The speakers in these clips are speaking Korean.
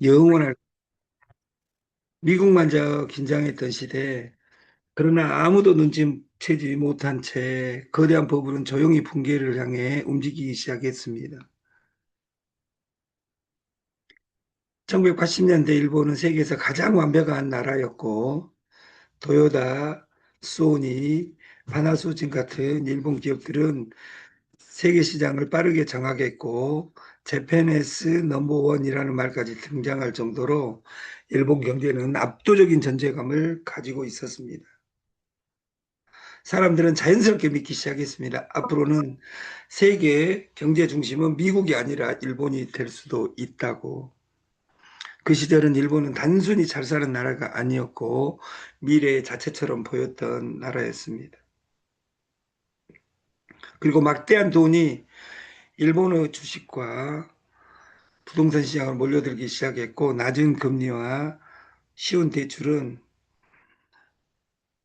영원할 미국만 저 긴장했던 시대. 그러나 아무도 눈치채지 못한 채 거대한 버블은 조용히 붕괴를 향해 움직이기 시작했습니다. 1980년대 일본은 세계에서 가장 완벽한 나라였고 토요다, 소니, 파나소닉 같은 일본 기업들은 세계 시장을 빠르게 장악했고 재팬에스 넘버원이라는 말까지 등장할 정도로 일본 경제는 압도적인 존재감을 가지고 있었습니다. 사람들은 자연스럽게 믿기 시작했습니다. 앞으로는 세계 경제 중심은 미국이 아니라 일본이 될 수도 있다고. 그 시절은 일본은 단순히 잘 사는 나라가 아니었고 미래의 자체처럼 보였던 나라였습니다. 그리고 막대한 돈이 일본의 주식과 부동산 시장을 몰려들기 시작했고 낮은 금리와 쉬운 대출은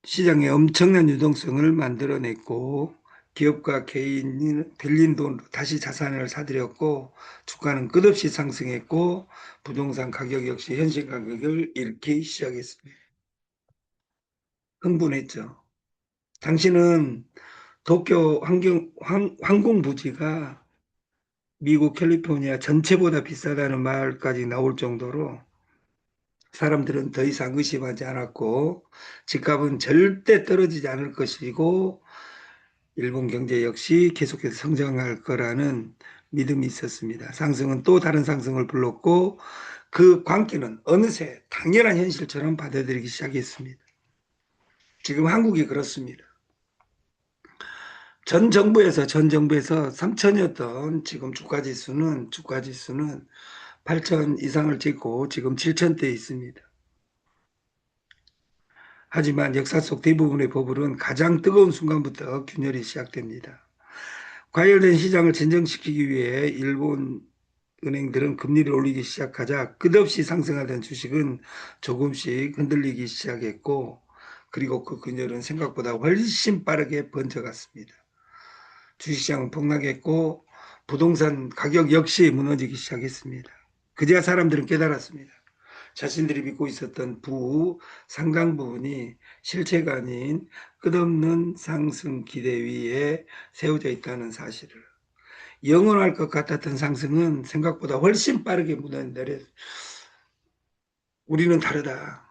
시장에 엄청난 유동성을 만들어냈고 기업과 개인이 빌린 돈으로 다시 자산을 사들였고 주가는 끝없이 상승했고 부동산 가격 역시 현실 가격을 잃기 시작했습니다. 흥분했죠. 당시는 도쿄 항공 부지가 미국 캘리포니아 전체보다 비싸다는 말까지 나올 정도로 사람들은 더 이상 의심하지 않았고 집값은 절대 떨어지지 않을 것이고 일본 경제 역시 계속해서 성장할 거라는 믿음이 있었습니다. 상승은 또 다른 상승을 불렀고 그 광기는 어느새 당연한 현실처럼 받아들이기 시작했습니다. 지금 한국이 그렇습니다. 전 정부에서 3천이었던 지금 주가 지수는 8천 이상을 찍고 지금 7천대에 있습니다. 하지만 역사 속 대부분의 버블은 가장 뜨거운 순간부터 균열이 시작됩니다. 과열된 시장을 진정시키기 위해 일본 은행들은 금리를 올리기 시작하자 끝없이 상승하던 주식은 조금씩 흔들리기 시작했고 그리고 그 균열은 생각보다 훨씬 빠르게 번져갔습니다. 주식시장은 폭락했고 부동산 가격 역시 무너지기 시작했습니다. 그제야 사람들은 깨달았습니다. 자신들이 믿고 있었던 상당 부분이 실체가 아닌 끝없는 상승 기대 위에 세워져 있다는 사실을. 영원할 것 같았던 상승은 생각보다 훨씬 빠르게 무너내려 우리는 다르다.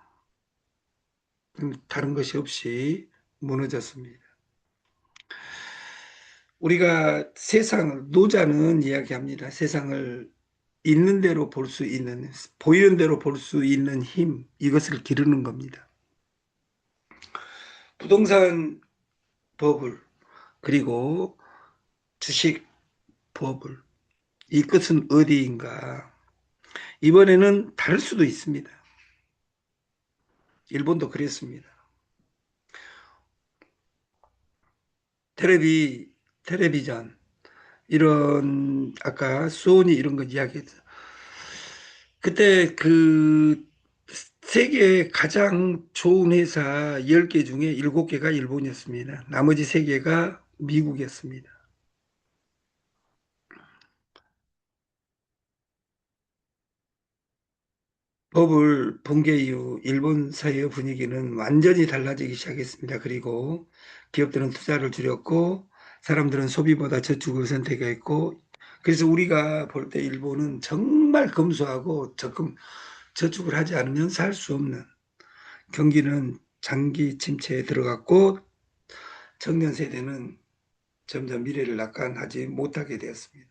다른 것이 없이 무너졌습니다. 우리가 노자는 이야기합니다. 세상을 있는 대로 볼 수 있는, 보이는 대로 볼 수 있는 힘, 이것을 기르는 겁니다. 부동산 버블, 그리고 주식 버블, 이 끝은 어디인가? 이번에는 다를 수도 있습니다. 일본도 그랬습니다. 텔레비전, 이런, 아까 소니 이런 거 이야기했죠. 그때 그 세계 가장 좋은 회사 10개 중에 7개가 일본이었습니다. 나머지 3개가 미국이었습니다. 버블 붕괴 이후 일본 사회의 분위기는 완전히 달라지기 시작했습니다. 그리고 기업들은 투자를 줄였고 사람들은 소비보다 저축을 선택했고 그래서 우리가 볼 때 일본은 정말 검소하고 적금 저축을 하지 않으면 살 수 없는 경기는 장기 침체에 들어갔고 청년 세대는 점점 미래를 낙관하지 못하게 되었습니다.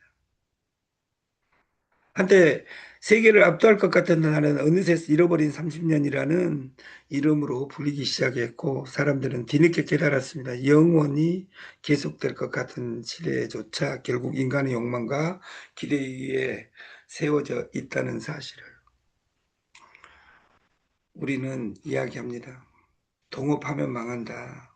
한때 세계를 압도할 것 같은 나라는 어느새 잃어버린 30년이라는 이름으로 불리기 시작했고 사람들은 뒤늦게 깨달았습니다. 영원히 계속될 것 같은 시대조차 결국 인간의 욕망과 기대 위에 세워져 있다는 사실을 우리는 이야기합니다. 동업하면 망한다.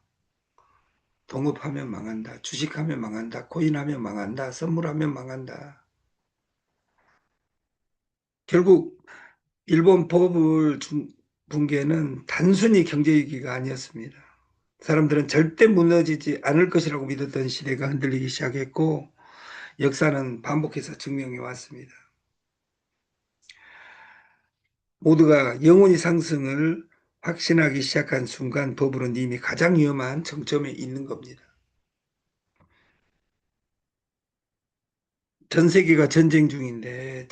동업하면 망한다. 주식하면 망한다. 코인하면 망한다. 선물하면 망한다. 결국 일본 붕괴는 단순히 경제 위기가 아니었습니다. 사람들은 절대 무너지지 않을 것이라고 믿었던 시대가 흔들리기 시작했고 역사는 반복해서 증명해 왔습니다. 모두가 영혼의 상승을 확신하기 시작한 순간 버블은 이미 가장 위험한 정점에 있는 겁니다. 전 세계가 전쟁 중인데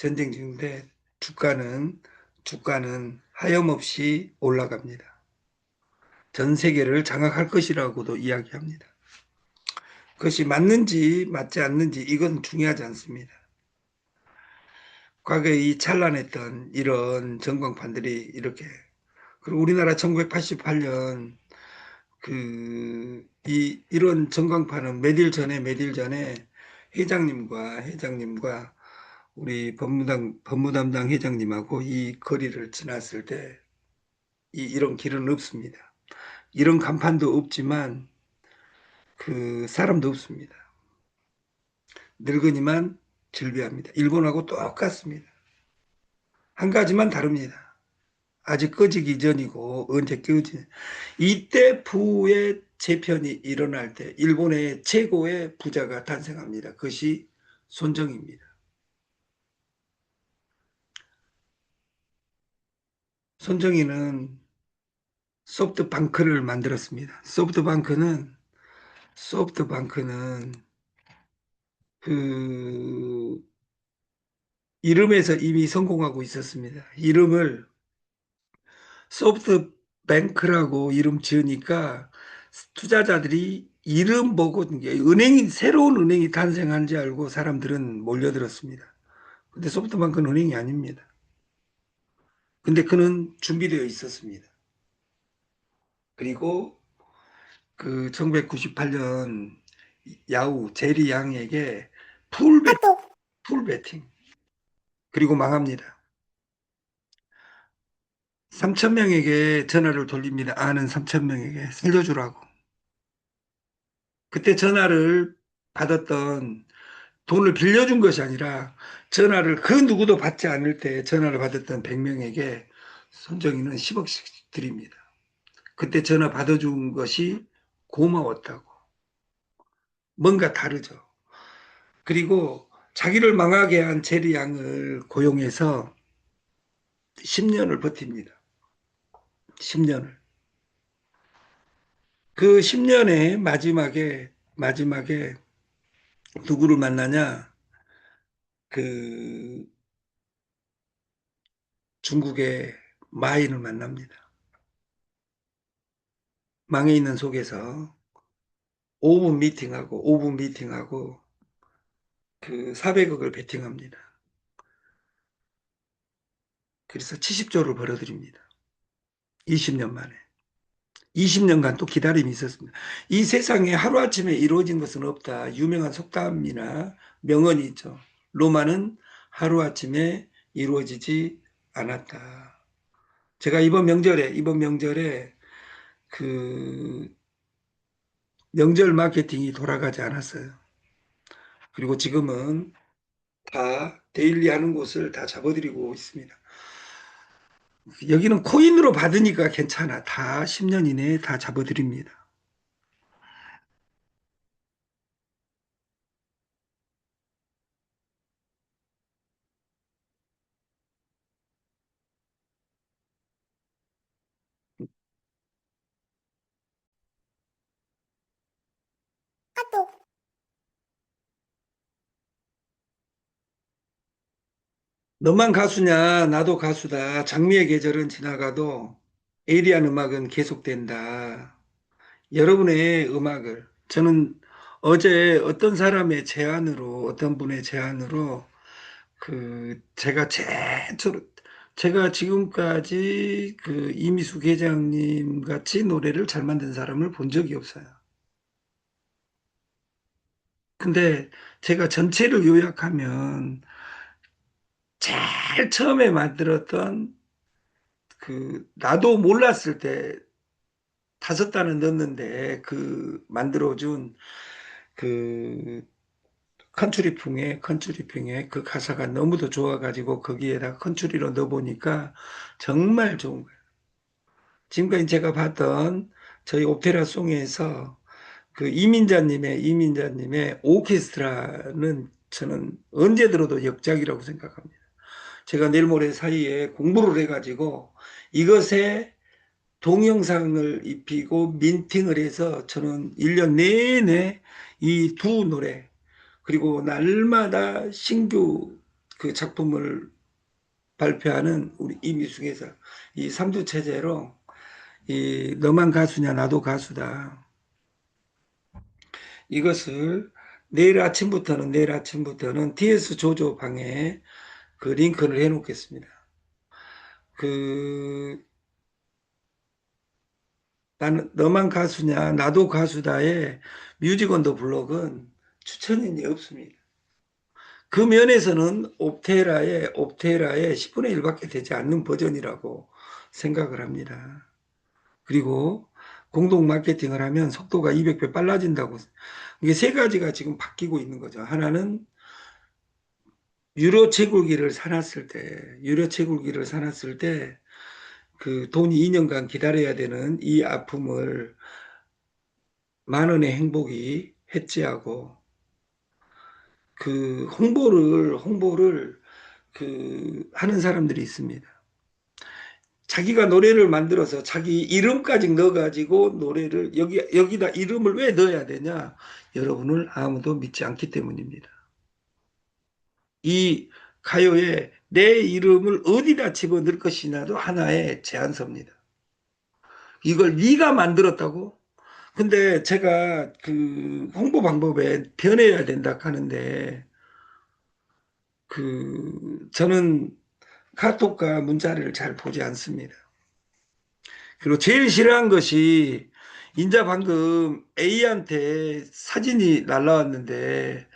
주가는 하염없이 올라갑니다. 전 세계를 장악할 것이라고도 이야기합니다. 그것이 맞는지 맞지 않는지 이건 중요하지 않습니다. 과거에 이 찬란했던 이런 전광판들이 이렇게, 그리고 우리나라 1988년 이런 전광판은 몇 일 전에 회장님과 우리 법무담당 회장님하고 이 거리를 지났을 때 이런 길은 없습니다. 이런 간판도 없지만 그 사람도 없습니다. 늙은이만 즐비합니다. 일본하고 똑같습니다. 한 가지만 다릅니다. 아직 꺼지기 전이고 언제 꺼지. 이때 부의 재편이 일어날 때 일본의 최고의 부자가 탄생합니다. 그것이 손정입니다. 손정이는 소프트뱅크를 만들었습니다. 소프트뱅크는 그 이름에서 이미 성공하고 있었습니다. 이름을 소프트뱅크라고 이름 지으니까 투자자들이 이름 보고 새로운 은행이 탄생한 줄 알고 사람들은 몰려들었습니다. 근데 소프트뱅크는 은행이 아닙니다. 근데 그는 준비되어 있었습니다. 그리고 그 1998년 야후 제리 양에게 풀 베팅 그리고 망합니다. 3천 명에게 전화를 돌립니다. 아는 3천 명에게 살려주라고. 그때 전화를 받았던 돈을 빌려준 것이 아니라 전화를 그 누구도 받지 않을 때 전화를 받았던 100명에게 손정희는 10억씩 드립니다. 그때 전화 받아준 것이 고마웠다고. 뭔가 다르죠. 그리고 자기를 망하게 한 제리 양을 고용해서 10년을 버팁니다. 10년을. 그 10년의 마지막에 누구를 만나냐? 그 중국의 마인을 만납니다. 망해 있는 속에서 5분 미팅하고 그 400억을 베팅합니다. 그래서 70조를 벌어들입니다. 20년 만에. 20년간 또 기다림이 있었습니다. 이 세상에 하루아침에 이루어진 것은 없다. 유명한 속담이나 명언이 있죠. 로마는 하루아침에 이루어지지 않았다. 제가 이번 명절에 그 명절 마케팅이 돌아가지 않았어요. 그리고 지금은 다 데일리 하는 곳을 다 잡아들이고 있습니다. 여기는 코인으로 받으니까 괜찮아. 다 10년 이내에 다 잡아드립니다. 너만 가수냐? 나도 가수다. 장미의 계절은 지나가도 에이리한 음악은 계속된다. 여러분의 음악을 저는 어제 어떤 분의 제안으로 제가 지금까지 그 이미숙 회장님 같이 노래를 잘 만든 사람을 본 적이 없어요. 근데 제가 전체를 요약하면 제일 처음에 만들었던 나도 몰랐을 때 5단을 넣었는데 만들어준 그 컨츄리풍의 그 가사가 너무도 좋아가지고 거기에다 컨츄리로 넣어보니까 정말 좋은 거예요. 지금까지 제가 봤던 저희 오페라 송에서 그 이민자님의 오케스트라는 저는 언제 들어도 역작이라고 생각합니다. 제가 내일 모레 사이에 공부를 해가지고 이것에 동영상을 입히고 민팅을 해서 저는 1년 내내 이 두 노래 그리고 날마다 신규 그 작품을 발표하는 우리 이미숙에서 이 삼두 체제로 이 너만 가수냐 나도 가수다 이것을 내일 아침부터는 TS 조조 방에 그 링크를 해 놓겠습니다. 그 나는 너만 가수냐 나도 가수다의 뮤직 언더 블록은 추천인이 없습니다. 그 면에서는 옵테라의 10분의 1밖에 되지 않는 버전이라고 생각을 합니다. 그리고 공동 마케팅을 하면 속도가 200배 빨라진다고. 이게 세 가지가 지금 바뀌고 있는 거죠. 하나는 유료 채굴기를 사놨을 때 그 돈이 2년간 기다려야 되는 이 아픔을 만 원의 행복이 해지하고 그 홍보를 그 하는 사람들이 있습니다. 자기가 노래를 만들어서 자기 이름까지 넣어가지고 노래를 여기다 이름을 왜 넣어야 되냐? 여러분을 아무도 믿지 않기 때문입니다. 이 가요에 내 이름을 어디다 집어넣을 것이냐도 하나의 제안서입니다. 이걸 네가 만들었다고? 근데 제가 그 홍보 방법에 변해야 된다 하는데 저는 카톡과 문자를 잘 보지 않습니다. 그리고 제일 싫어한 것이 인자 방금 A한테 사진이 날라왔는데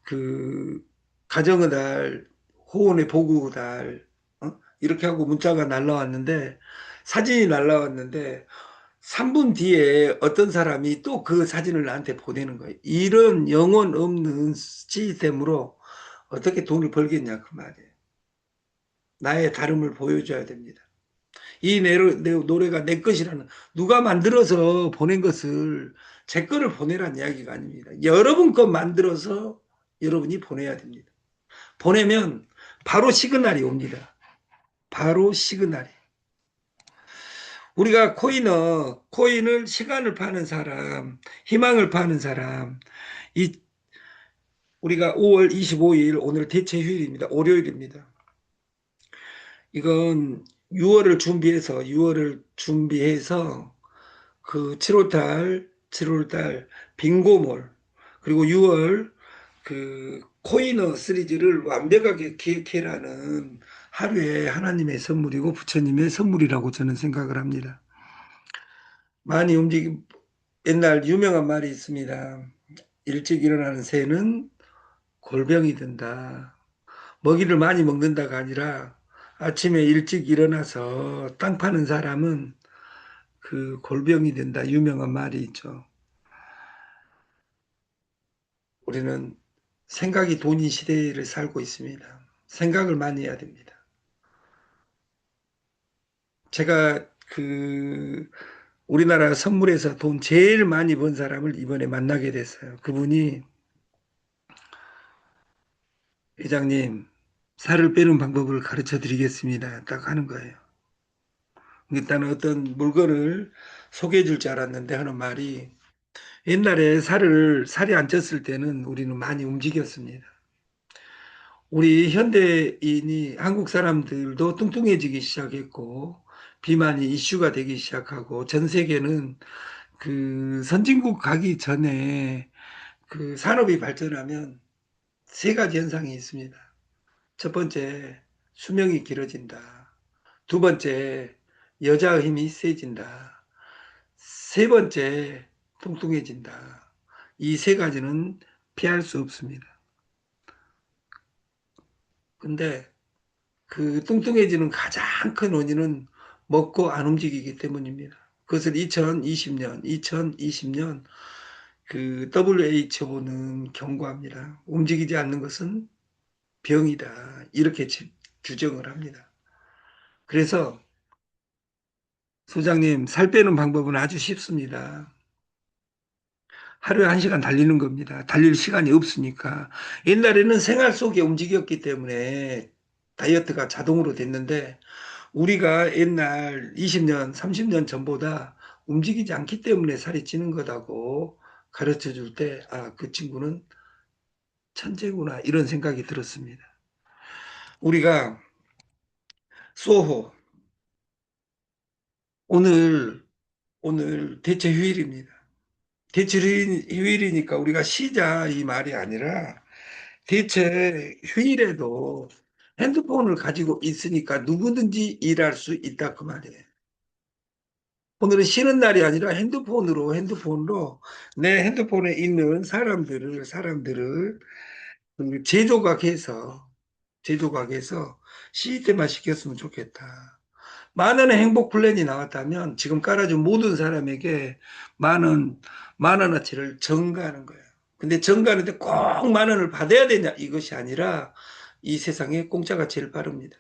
그 가정의 달, 호원의 보고 달 이렇게 하고 문자가 날라왔는데 사진이 날라왔는데 3분 뒤에 어떤 사람이 또 그 사진을 나한테 보내는 거예요. 이런 영혼 없는 시스템으로 어떻게 돈을 벌겠냐 그 말이에요. 나의 다름을 보여줘야 됩니다. 이 노래가 내 것이라는 누가 만들어서 보낸 것을 제 거를 보내란 이야기가 아닙니다. 여러분 거 만들어서 여러분이 보내야 됩니다. 보내면 바로 시그널이 옵니다. 바로 시그널이. 우리가 코인을 시간을 파는 사람, 희망을 파는 사람, 이 우리가 5월 25일 오늘 대체 휴일입니다. 월요일입니다. 이건 6월을 준비해서 그 7월달 빙고몰 그리고 6월 그 코이너 시리즈를 완벽하게 기획해라는 하루에 하나님의 선물이고 부처님의 선물이라고 저는 생각을 합니다. 많이 옛날 유명한 말이 있습니다. 일찍 일어나는 새는 골병이 든다. 먹이를 많이 먹는다가 아니라 아침에 일찍 일어나서 땅 파는 사람은 그 골병이 된다. 유명한 말이 있죠. 우리는 생각이 돈인 시대를 살고 있습니다. 생각을 많이 해야 됩니다. 제가 우리나라 선물에서 돈 제일 많이 번 사람을 이번에 만나게 됐어요. 그분이 회장님, 살을 빼는 방법을 가르쳐 드리겠습니다. 딱 하는 거예요. 일단은 어떤 물건을 소개해 줄 줄 알았는데 하는 말이 옛날에 살이 안 쪘을 때는 우리는 많이 움직였습니다. 우리 현대인이 한국 사람들도 뚱뚱해지기 시작했고 비만이 이슈가 되기 시작하고 전 세계는 그 선진국 가기 전에 그 산업이 발전하면 세 가지 현상이 있습니다. 첫 번째, 수명이 길어진다. 두 번째, 여자 힘이 세진다. 세 번째, 뚱뚱해진다. 이 세 가지는 피할 수 없습니다. 근데 그 뚱뚱해지는 가장 큰 원인은 먹고 안 움직이기 때문입니다. 그것을 2020년 그 WHO는 경고합니다. 움직이지 않는 것은 병이다. 이렇게 규정을 합니다. 그래서 소장님, 살 빼는 방법은 아주 쉽습니다. 하루에 1시간 달리는 겁니다. 달릴 시간이 없으니까. 옛날에는 생활 속에 움직였기 때문에 다이어트가 자동으로 됐는데 우리가 옛날 20년, 30년 전보다 움직이지 않기 때문에 살이 찌는 거다고 가르쳐 줄 때, 아, 그 친구는 천재구나, 이런 생각이 들었습니다. 우리가 수호, 오늘, 오늘 대체 휴일입니다. 대체 휴일이니까 우리가 쉬자, 이 말이 아니라 대체 휴일에도 핸드폰을 가지고 있으니까 누구든지 일할 수 있다, 그 말이에요. 오늘은 쉬는 날이 아니라 핸드폰으로 내 핸드폰에 있는 사람들을 그 제조각해서 시스템화 시켰으면 좋겠다. 만원의 행복 플랜이 나왔다면 지금 깔아준 모든 사람에게 만 원어치를 전가하는 거예요. 근데 전가하는데 꼭 만 원을 받아야 되냐? 이것이 아니라 이 세상에 공짜가 제일 빠릅니다.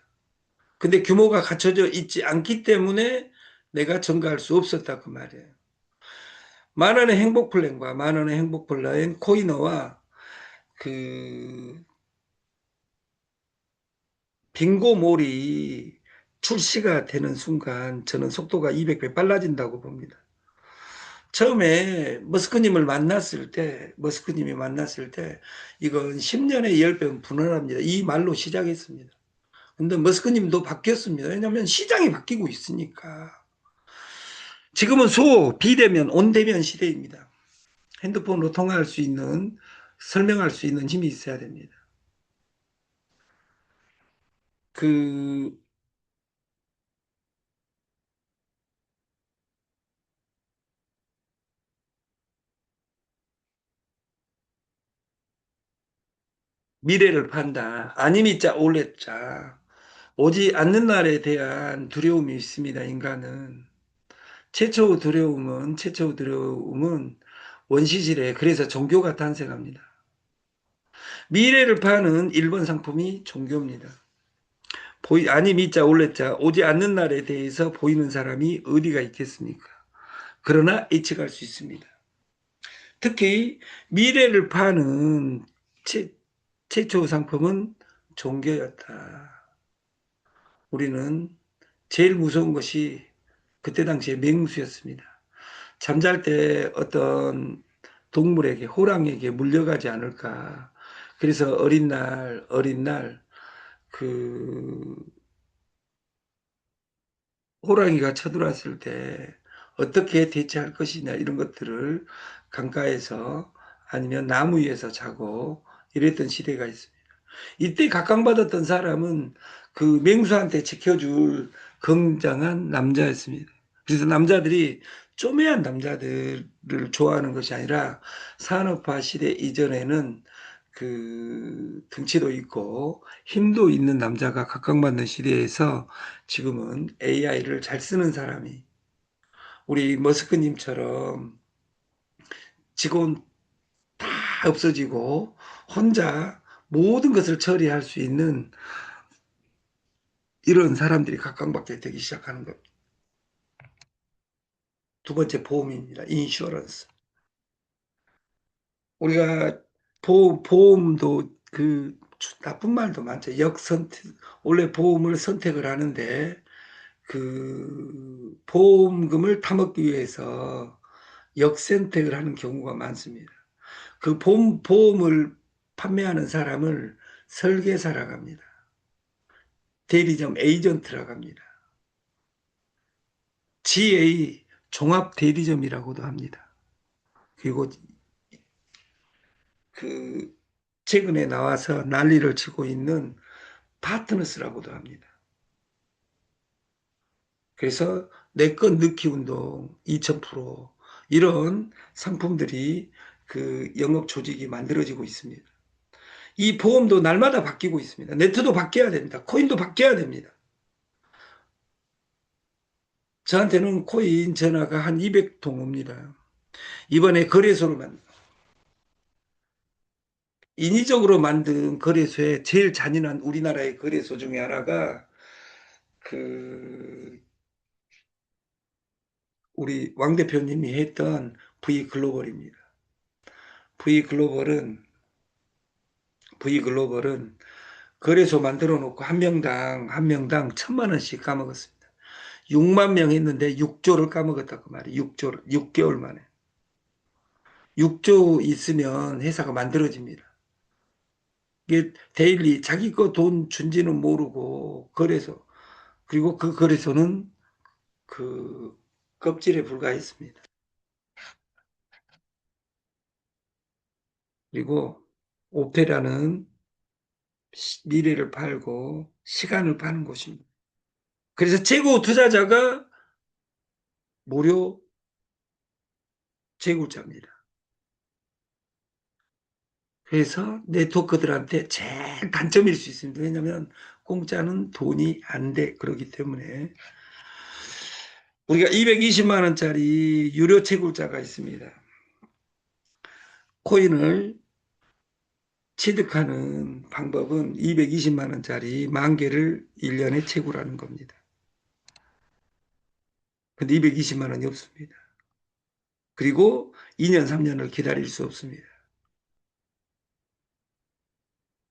근데 규모가 갖춰져 있지 않기 때문에 내가 전가할 수 없었다 그 말이에요. 만 원의 행복 플랜과 만 원의 행복 플랜 코이너와 그 빙고몰이 출시가 되는 순간 저는 속도가 200배 빨라진다고 봅니다. 처음에 머스크님이 만났을 때 이건 10년에 10배는 불어납니다. 이 말로 시작했습니다. 근데 머스크님도 바뀌었습니다. 왜냐하면 시장이 바뀌고 있으니까. 지금은 비대면, 온대면 시대입니다. 핸드폰으로 통화할 수 있는, 설명할 수 있는 힘이 있어야 됩니다. 그 미래를 판다. 아니미자 올레자. 오지 않는 날에 대한 두려움이 있습니다. 인간은 최초의 두려움은 원시질에 그래서 종교가 탄생합니다. 미래를 파는 1번 상품이 종교입니다. 아니미자 올레자 오지 않는 날에 대해서 보이는 사람이 어디가 있겠습니까? 그러나 예측할 수 있습니다. 특히 미래를 파는 최, 최초 상품은 종교였다. 우리는 제일 무서운 것이 그때 당시에 맹수였습니다. 잠잘 때 어떤 동물에게, 호랑이에게 물려가지 않을까. 그래서 어린 날, 그, 호랑이가 쳐들어왔을 때 어떻게 대처할 것이냐, 이런 것들을 강가에서 아니면 나무 위에서 자고 이랬던 시대가 있습니다. 이때 각광받았던 사람은 그 맹수한테 지켜줄 건장한 남자였습니다. 그래서 남자들이 쪼매한 남자들을 좋아하는 것이 아니라 산업화 시대 이전에는 그 등치도 있고 힘도 있는 남자가 각광받는 시대에서 지금은 AI를 잘 쓰는 사람이 우리 머스크님처럼 직원 다 없어지고 혼자 모든 것을 처리할 수 있는 이런 사람들이 각광받게 되기 시작하는 것. 두 번째 보험입니다. 인슈어런스. 우리가 보험도 그 나쁜 말도 많죠. 역선택. 원래 보험을 선택을 하는데 그 보험금을 타먹기 위해서 역선택을 하는 경우가 많습니다. 그 보험을 판매하는 사람을 설계사라고 합니다. 대리점 에이전트라고 합니다. GA 종합 대리점이라고도 합니다. 그리고 그 최근에 나와서 난리를 치고 있는 파트너스라고도 합니다. 그래서 내 건 넣기 운동 2000% 이런 상품들이 그 영업 조직이 만들어지고 있습니다. 이 보험도 날마다 바뀌고 있습니다. 네트도 바뀌어야 됩니다. 코인도 바뀌어야 됩니다. 저한테는 코인 전화가 한 200통 옵니다. 이번에 거래소로만 인위적으로 만든 거래소에 제일 잔인한 우리나라의 거래소 중에 하나가 그 우리 왕 대표님이 했던 V글로벌입니다. V글로벌은 V글로벌은 거래소 만들어 놓고 한 명당 1,000만 원씩 까먹었습니다. 6만 명 했는데 6조를 까먹었다고 말이에요. 6조를 6개월 만에. 6조 있으면 회사가 만들어집니다. 이게 데일리 자기 거 돈 준지는 모르고 거래소, 그리고 그 거래소는 그 껍질에 불과했습니다. 그리고 옵테라는 미래를 팔고 시간을 파는 곳입니다. 그래서 최고 투자자가 무료 재굴자입니다. 그래서 네트워크들한테 제일 단점일 수 있습니다. 왜냐하면 공짜는 돈이 안 돼. 그렇기 때문에 우리가 220만 원짜리 유료 채굴자가 있습니다. 코인을 취득하는 방법은 220만 원짜리 10,000개를 1년에 채굴하는 겁니다. 근데 220만 원이 없습니다. 그리고 2년, 3년을 기다릴 수 없습니다.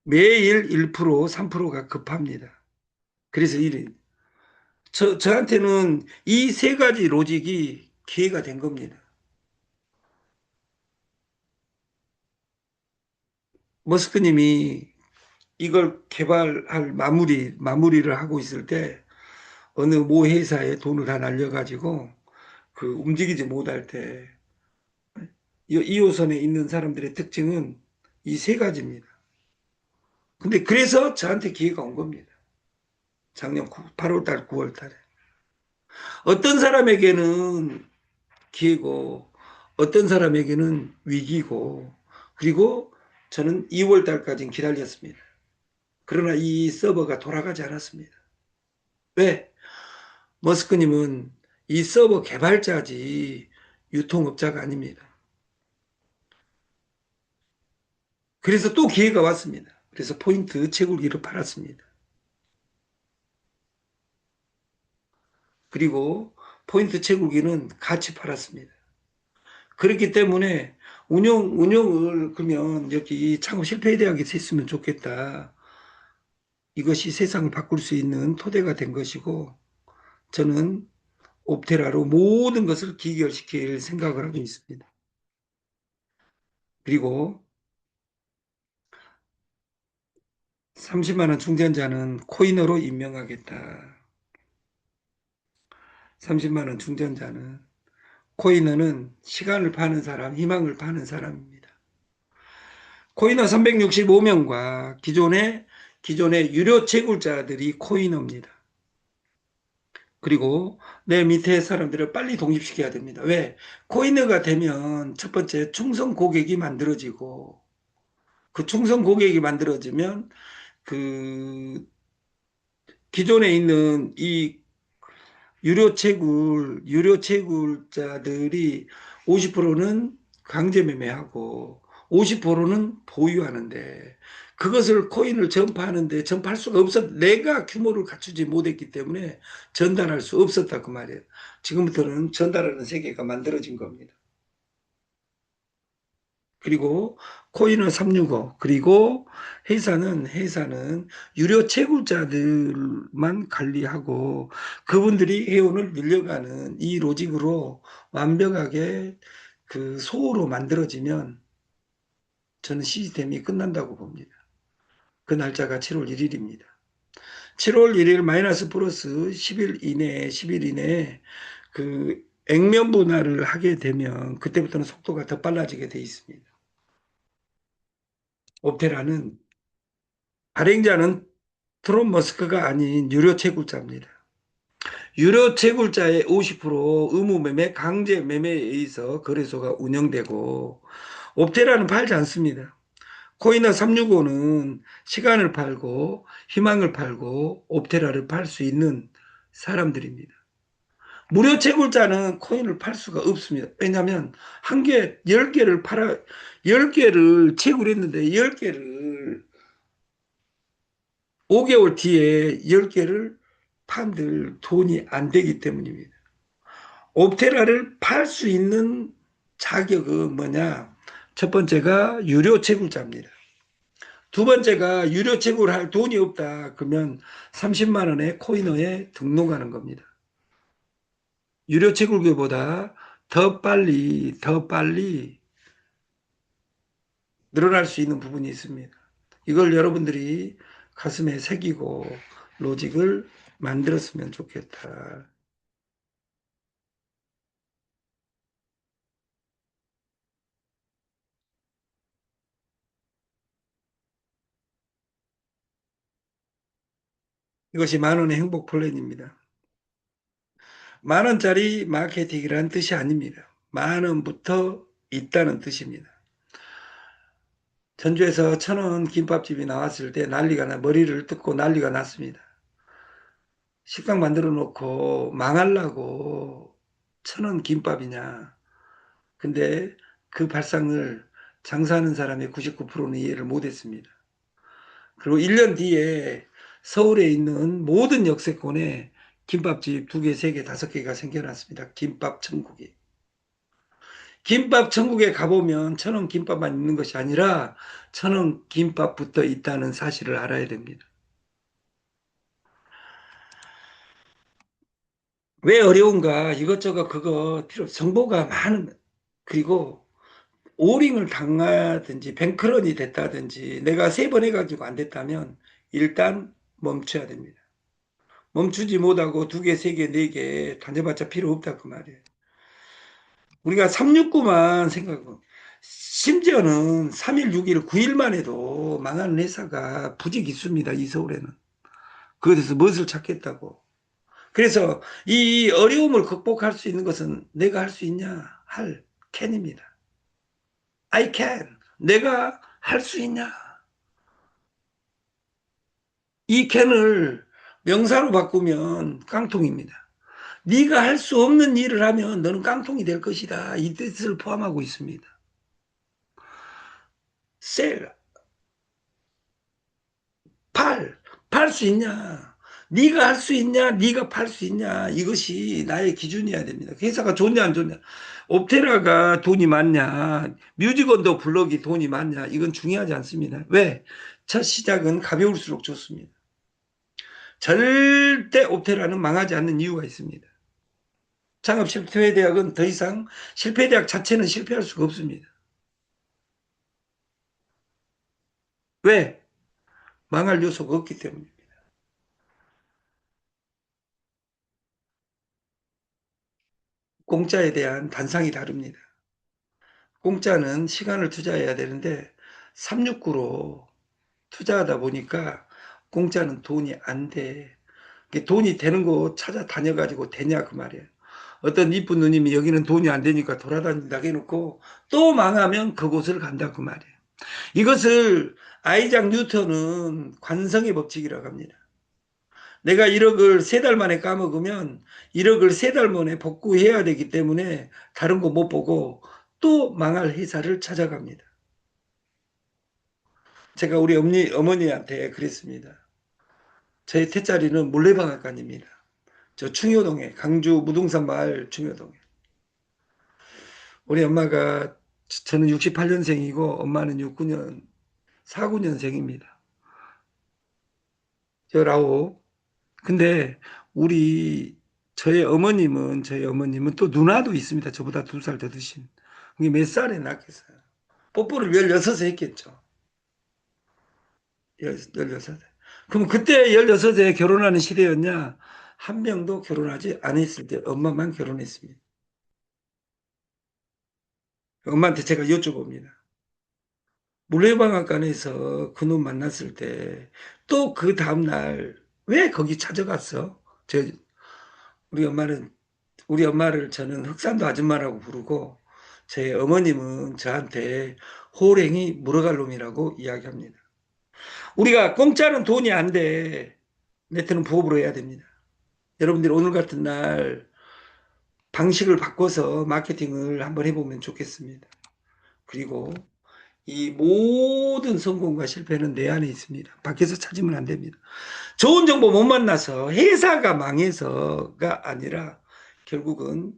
매일 1%, 3%가 급합니다. 그래서 저한테는 이 세 가지 로직이 기회가 된 겁니다. 머스크님이 이걸 개발할 마무리를 하고 있을 때 어느 모 회사에 돈을 다 날려가지고 그 움직이지 못할 때 이 2호선에 있는 사람들의 특징은 이 세 가지입니다. 근데 그래서 저한테 기회가 온 겁니다. 작년 8월 달, 9월 달에. 어떤 사람에게는 기회고 어떤 사람에게는 위기고 그리고 저는 2월 달까지 기다렸습니다. 그러나 이 서버가 돌아가지 않았습니다. 왜? 머스크님은 이 서버 개발자지 유통업자가 아닙니다. 그래서 또 기회가 왔습니다. 그래서 포인트 채굴기를 팔았습니다. 그리고 포인트 채굴기는 같이 팔았습니다. 그렇기 때문에 운영을 그러면 여기 창업 실패 대학에서 했으면 좋겠다. 이것이 세상을 바꿀 수 있는 토대가 된 것이고 저는 옵테라로 모든 것을 기결시킬 생각을 하고 있습니다. 그리고 30만 원 충전자는 코인으로 임명하겠다. 30만 원 충전자는 코인은 시간을 파는 사람, 희망을 파는 사람입니다. 코인어 365명과 기존의 유료 채굴자들이 코인어입니다. 그리고 내 밑에 사람들을 빨리 독립시켜야 됩니다. 왜? 코인어가 되면 첫 번째 충성 고객이 만들어지고 그 충성 고객이 만들어지면 그 기존에 있는 이 유료 채굴자들이 50%는 강제 매매하고 50%는 보유하는데 그것을 코인을 전파할 수가 없었, 내가 규모를 갖추지 못했기 때문에 전달할 수 없었다 그 말이에요. 지금부터는 전달하는 세계가 만들어진 겁니다. 그리고 코인은 365, 그리고 회사는 유료 채굴자들만 관리하고 그분들이 회원을 늘려가는 이 로직으로 완벽하게 그 소로 만들어지면 저는 시스템이 끝난다고 봅니다. 그 날짜가 7월 1일입니다. 7월 1일 마이너스 플러스 10일 이내에 그 액면 분할을 하게 되면 그때부터는 속도가 더 빨라지게 돼 있습니다. 옵테라는 발행자는 트론 머스크가 아닌 유료 채굴자입니다. 유료 채굴자의 50% 의무 매매, 강제 매매에 의해서 거래소가 운영되고 옵테라는 팔지 않습니다. 코이나 365는 시간을 팔고 희망을 팔고 옵테라를 팔 수 있는 사람들입니다. 무료 채굴자는 코인을 팔 수가 없습니다. 왜냐하면 한 개, 10개를 10개를 채굴했는데 10개를 5개월 뒤에 10개를 판들 돈이 안 되기 때문입니다. 옵테라를 팔 수 있는 자격은 뭐냐? 첫 번째가 유료 채굴자입니다. 두 번째가 유료 채굴 할 돈이 없다. 그러면 30만 원의 코인어에 등록하는 겁니다. 유료 채굴기보다 더 빨리 늘어날 수 있는 부분이 있습니다. 이걸 여러분들이 가슴에 새기고 로직을 만들었으면 좋겠다. 이것이 만 원의 행복 플랜입니다. 만 원짜리 마케팅이라는 뜻이 아닙니다. 만 원부터 있다는 뜻입니다. 전주에서 1,000원 김밥집이 나왔을 때 머리를 뜯고 난리가 났습니다. 식당 만들어 놓고 망하려고 1,000원 김밥이냐. 근데 그 발상을 장사하는 사람의 99%는 이해를 못했습니다. 그리고 1년 뒤에 서울에 있는 모든 역세권에 김밥집 2개, 3개, 5개가 생겨났습니다. 김밥 천국이. 김밥 천국에 가보면 1,000원 김밥만 있는 것이 아니라 1,000원 김밥부터 있다는 사실을 알아야 됩니다. 왜 어려운가? 이것저것 그거 필요, 정보가 많은, 그리고 오링을 당하든지 뱅크런이 됐다든지 내가 3번 해가지고 안 됐다면 일단 멈춰야 됩니다. 멈추지 못하고 2개, 3개, 4개 다녀봤자 필요 없다 그 말이에요. 우리가 369만 생각하고 심지어는 3일, 6일, 9일만 해도 망하는 회사가 부직 있습니다. 이 서울에는. 그것에서 무엇을 찾겠다고. 그래서 이 어려움을 극복할 수 있는 것은 내가 할 수 있냐? 캔입니다. I can. 내가 할 수 있냐? 이 캔을 명사로 바꾸면 깡통입니다. 네가 할 수 없는 일을 하면 너는 깡통이 될 것이다. 이 뜻을 포함하고 있습니다. 셀, 팔 수 있냐? 네가 할 수 있냐? 네가 팔 수 있냐? 이것이 나의 기준이어야 됩니다. 회사가 좋냐 안 좋냐? 옵테라가 돈이 많냐? 뮤직원도 블럭이 돈이 많냐? 이건 중요하지 않습니다. 왜? 첫 시작은 가벼울수록 좋습니다. 절대 옵테라는 망하지 않는 이유가 있습니다. 창업 실패 대학은 더 이상 실패 대학 자체는 실패할 수가 없습니다. 왜? 망할 요소가 없기 때문입니다. 공짜에 대한 단상이 다릅니다. 공짜는 시간을 투자해야 되는데 369로 투자하다 보니까 공짜는 돈이 안 돼. 돈이 되는 곳 찾아다녀가지고 되냐 그 말이에요. 어떤 이쁜 누님이 여기는 돈이 안 되니까 돌아다닌다 해놓고 또 망하면 그곳을 간다 그 말이에요. 이것을 아이작 뉴턴은 관성의 법칙이라고 합니다. 내가 1억을 3달 만에 까먹으면 1억을 3달 만에 복구해야 되기 때문에 다른 거 못 보고 또 망할 회사를 찾아갑니다. 제가 우리 어머니한테 그랬습니다. 제 태자리는 물레방앗간입니다. 저 충효동에, 강주 무등산 마을 충효동에. 우리 엄마가, 저는 68년생이고 엄마는 69년 49년생입니다. 19. 근데 저희 어머님은 또 누나도 있습니다. 저보다 2살 더 드신. 그게 몇 살에 낳겠어요? 뽀뽀를 16에 했겠죠. 16에. 그럼 그때 16에 결혼하는 시대였냐? 한 명도 결혼하지 않았을 때 엄마만 결혼했습니다. 엄마한테 제가 여쭤봅니다. 물레방앗간에서 그놈 만났을 때 또 그 다음날 왜 거기 찾아갔어? 우리 엄마는 우리 엄마를 저는 흑산도 아줌마라고 부르고 제 어머님은 저한테 호랭이 물어갈 놈이라고 이야기합니다. 우리가 공짜는 돈이 안 돼. 네트는 부업으로 해야 됩니다. 여러분들이 오늘 같은 날 방식을 바꿔서 마케팅을 한번 해보면 좋겠습니다. 그리고 이 모든 성공과 실패는 내 안에 있습니다. 밖에서 찾으면 안 됩니다. 좋은 정보 못 만나서 회사가 망해서가 아니라 결국은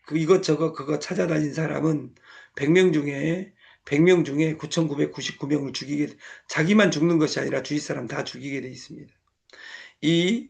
그 이것저것 그거 찾아다닌 사람은 100명 중에 100명 중에 9,999명을 죽이게, 자기만 죽는 것이 아니라 주위 사람 다 죽이게 돼 있습니다. 이